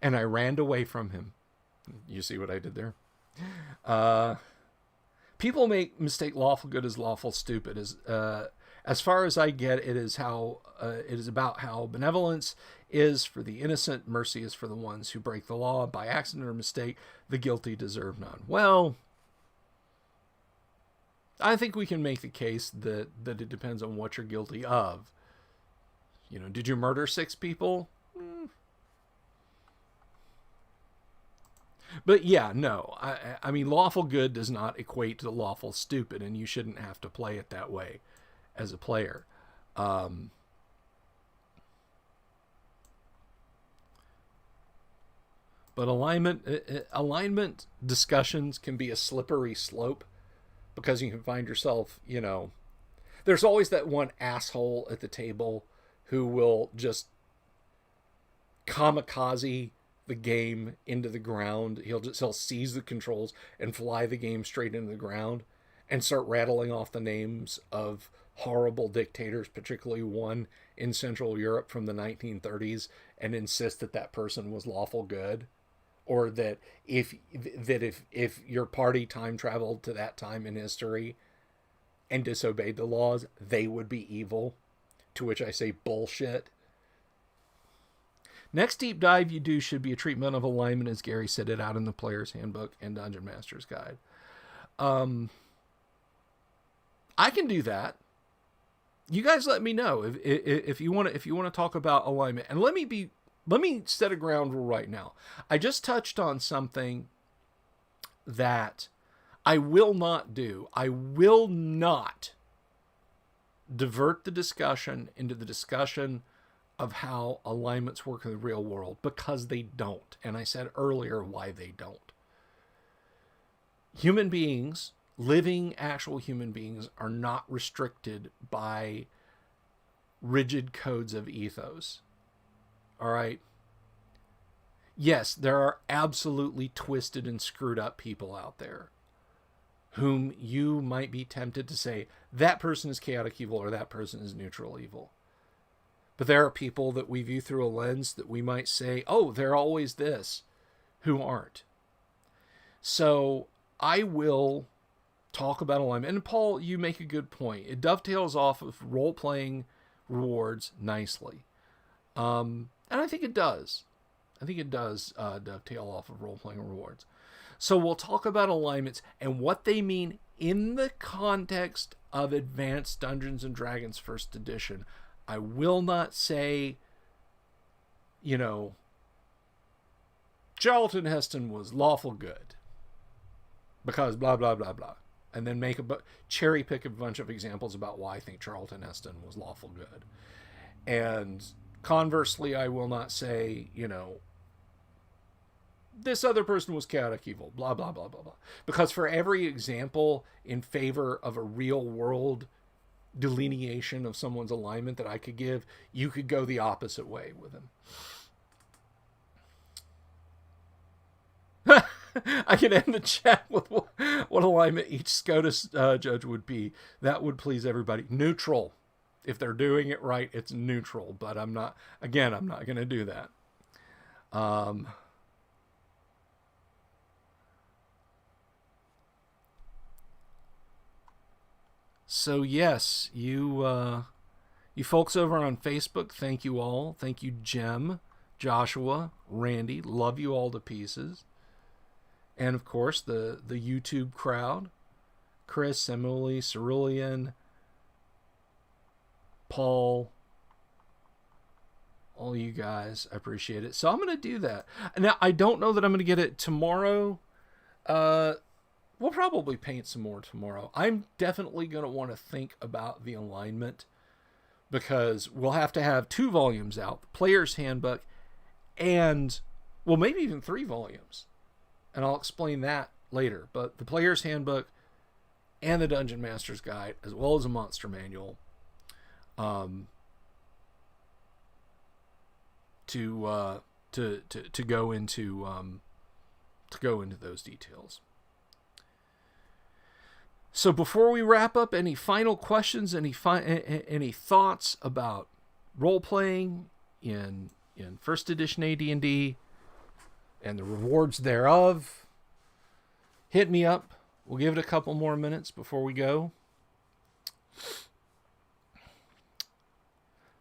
And I ran away from him. You see what I did there? People mistake lawful good as lawful stupid. As far as I get, it is about how benevolence is for the innocent, mercy is for the ones who break the law by accident or mistake. The guilty deserve none. Well, I think we can make the case that it depends on what you're guilty of. You know, did you murder 6 people? But yeah, no. I mean, lawful good does not equate to lawful stupid, and you shouldn't have to play it that way as a player. But alignment discussions can be a slippery slope, because you can find yourself, you know, there's always that one asshole at the table who will just kamikaze the game into the ground. He'll seize the controls and fly the game straight into the ground and start rattling off the names of horrible dictators, particularly one in Central Europe from the 1930s, and insist that person was lawful good, or that if your party time traveled to that time in history and disobeyed the laws, they would be evil. To which I say, bullshit. Next deep dive you do should be a treatment of alignment, as Gary said it out in the Player's Handbook and Dungeon Master's Guide. I can do that. You guys let me know if you want to talk about alignment. And let me set a ground rule right now. I just touched on something that I will not do. I will not divert the discussion into the discussion of how alignments work in the real world, because they don't. And I said earlier why they don't. Human beings, living actual human beings, are not restricted by rigid codes of ethos. All right? Yes, there are absolutely twisted and screwed up people out there whom you might be tempted to say, that person is chaotic evil or that person is neutral evil. But there are people that we view through a lens that we might say, oh, they're always this, who aren't. So I will talk about alignment. And Paul, you make a good point. It dovetails off of role-playing rewards nicely. And I think it does. I think it does dovetail off of role-playing rewards. So we'll talk about alignments and what they mean in the context of Advanced Dungeons & Dragons 1st Edition. I will not say, you know, Charlton Heston was lawful good because blah, blah, blah, blah. And then cherry pick a bunch of examples about why I think Charlton Heston was lawful good. And conversely, I will not say, you know, this other person was chaotic evil, blah, blah, blah, blah, blah. Because for every example in favor of a real world delineation of someone's alignment that I could give, you could go the opposite way with him. I can end the chat with what alignment each SCOTUS judge would be. That would please everybody. Neutral. If they're doing it right, it's neutral. But I'm not going to do that. So yes, you folks over on Facebook, thank you all. Thank you, Jem, Joshua, Randy. Love you all to pieces. And of course, the YouTube crowd, Chris, Emily, Cerulean, Paul, all you guys, I appreciate it. So I'm going to do that. Now, I don't know that I'm going to get it tomorrow. We'll probably paint some more tomorrow. I'm definitely going to want to think about the alignment, because we'll have to have 2 volumes out, the Player's Handbook, and, well, maybe even 3 volumes. And I'll explain that later. But the Player's Handbook and the Dungeon Master's Guide, as well as a Monster Manual, to go into those details. So before we wrap up, any final questions? Any thoughts about role playing in first edition AD&D and the rewards thereof? Hit me up. We'll give it a couple more minutes before we go.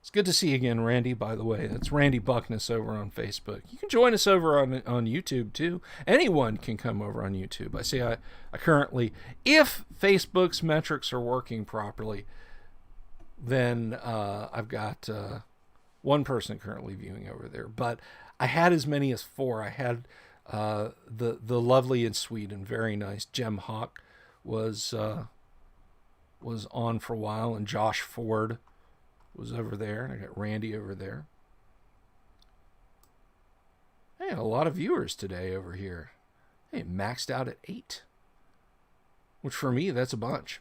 It's good to see you again, Randy, by the way. That's Randy Buckness over on Facebook. You can join us over on YouTube, too. Anyone can come over on YouTube. I say I currently, if Facebook's metrics are working properly, then I've got one person currently viewing over there. But I had as many as 4. I had the lovely and sweet and very nice Gem Hawk was on for a while, and Josh Ford was over there, and I got Randy over there. Hey, a lot of viewers today over here. Hey, maxed out at 8, which for me, that's a bunch.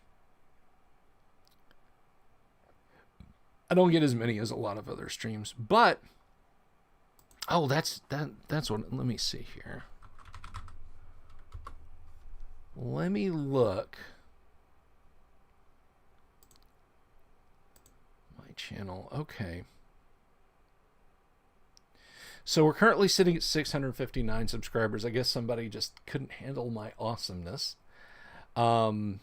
I don't get as many as a lot of other streams, but oh, that's what. Let me see here. Let me look. Channel. Okay. So we're currently sitting at 659 subscribers. I guess somebody just couldn't handle my awesomeness. I'd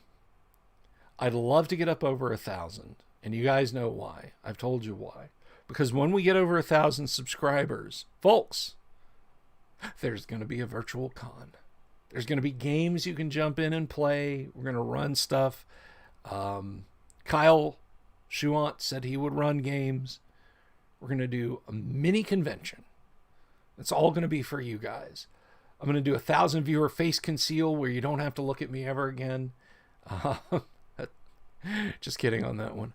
love to get up over 1,000, and you guys know why. I've told you why. Because when we get over 1,000 subscribers, folks, there's going to be a virtual con. There's going to be games you can jump in and play. We're going to run stuff. Kyle Shuant said he would run games. We're going to do a mini convention. It's all going to be for you guys. I'm going to do 1,000 viewer face conceal where you don't have to look at me ever again. Just kidding on that one.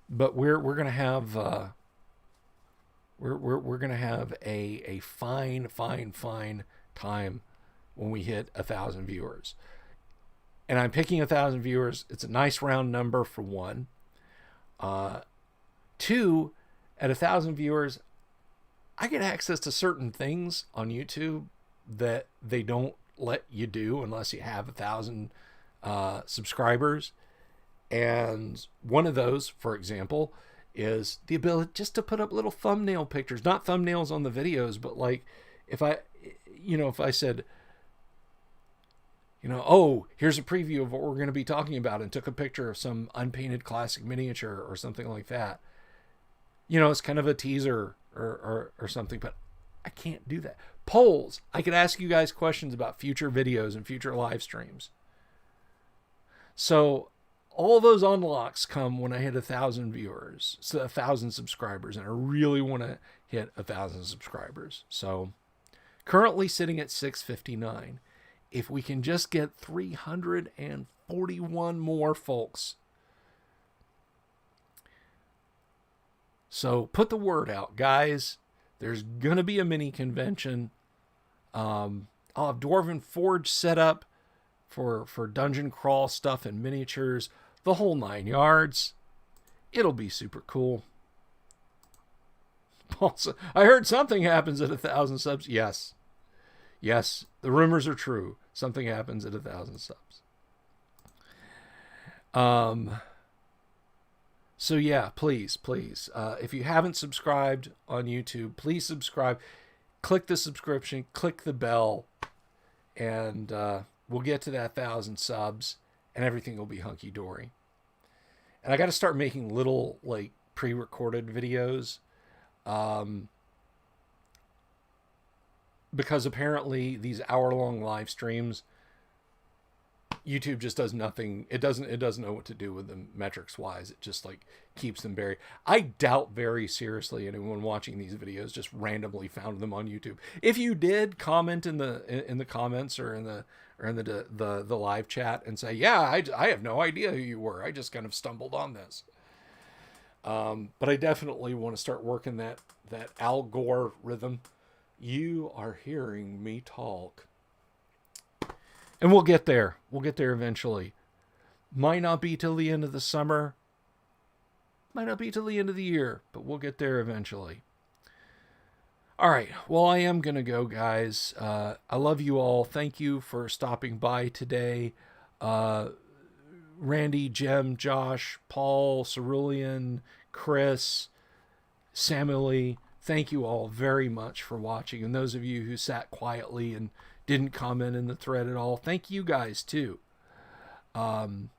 But we're going to have we're going to have a fine time when we hit 1,000 viewers. And I'm picking 1,000 viewers. It's a nice round number for one. 2, at 1,000 viewers, I get access to certain things on YouTube that they don't let you do unless you have 1,000 subscribers. And one of those, for example, is the ability just to put up little thumbnail pictures, not thumbnails on the videos, but like if I said, oh, here's a preview of what we're going to be talking about, and took a picture of some unpainted classic miniature or something like that. It's kind of a teaser or something, but I can't do that. Polls. I could ask you guys questions about future videos and future live streams. So all those unlocks come when I hit 1,000 viewers, so 1,000 subscribers, and I really want to hit 1,000 subscribers. So currently sitting at 659. If we can just get 341 more, folks. So put the word out, guys. There's going to be a mini convention. I'll have Dwarven Forge set up for dungeon crawl stuff and miniatures. The whole 9 yards. It'll be super cool. Also, I heard something happens at 1,000 subs. Yes, the rumors are true. Something happens at 1,000 subs. So yeah, please, if you haven't subscribed on YouTube, please subscribe. Click the subscription, click the bell, and we'll get to that 1,000 subs, and everything will be hunky dory. And I got to start making little like pre-recorded videos. Because apparently these hour-long live streams, YouTube just does nothing. It doesn't know what to do with them metrics-wise. It just like keeps them buried. I doubt very seriously anyone watching these videos just randomly found them on YouTube. If you did, comment in the comments or in the live chat and say, yeah, I have no idea who you were. I just kind of stumbled on this. But I definitely want to start working that Al Gore rhythm. You are hearing me talk. And we'll get there. We'll get there eventually. Might not be till the end of the summer. Might not be till the end of the year, but we'll get there eventually. All right. Well, I am going to go, guys. I love you all. Thank you for stopping by today. Randy, Jem, Josh, Paul, Cerulean, Chris, Samuel, thank you all very much for watching. And those of you who sat quietly and didn't comment in the thread at all, thank you guys too. I'll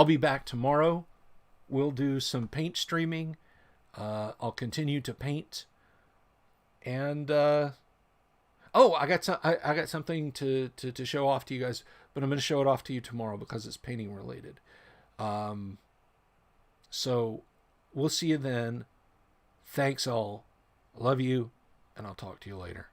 be back tomorrow. We'll do some paint streaming. I'll continue to paint. And I got something to show off to you guys, but I'm going to show it off to you tomorrow because it's painting related. So we'll see you then. Thanks all. I love you, and I'll talk to you later.